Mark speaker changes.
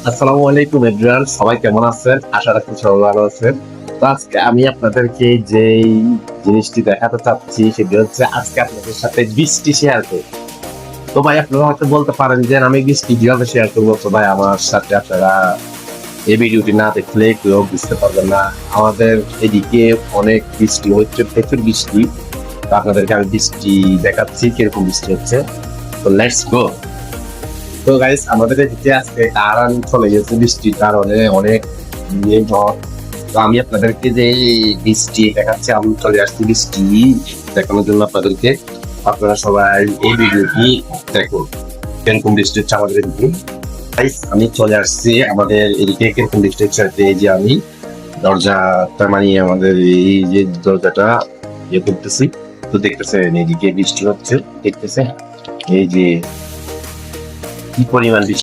Speaker 1: আসসালামু আলাইকুম এভরিওয়ান, সবাই কেমন আছেন? আশা রাখছি সবাই ভালো আছেন। তো আজকে আমি আপনাদেরকে যেই জিনিসটি দেখাতে চাচ্ছি সেটি হচ্ছে আজকে আপনাদের সাথে বৃষ্টি শেয়ার করব। তো ভাই আপনারা হয়তো বলতে পারেন যে আমি বৃষ্টি কিভাবে শেয়ার করবো? তো ভাই আমার সাথে আপনারা এই ভিডিওটি না দেখলে কেউ বুঝতে পারবেন না। আমাদের এদিকে অনেক বৃষ্টি হচ্ছে, প্রচুর বৃষ্টি। তো আপনাদেরকে আমি বৃষ্টি দেখাচ্ছি কিরকম বৃষ্টি হচ্ছে। তো লেটস গো। তো গাইস আমাদের এদিকে আজকে কারণ চলে গেছে বৃষ্টির কারণে অনেক ঝড়। তো আমি আপনাদেরকে যে বৃষ্টি দেখাচ্ছি, আমি চলে আসছি বৃষ্টি দেখানোর জন্য আপনাদেরকে। আপনারা সবাই এই ভিডিওটি দেখুন কিরকম বৃষ্টি হচ্ছে আমাদের এদিকে। গাইস আমি চলে আসছি আমাদের এদিকে কিরকম বৃষ্টি হচ্ছে। এই যে আমি দরজাটা মানে আমাদের এই যে দরজাটা ইয়ে করতেছি, তো দেখতেছেন এইদিকে বৃষ্টি হচ্ছে, দেখতেছেন এই যে কি পরিমাণ বৃষ্টি।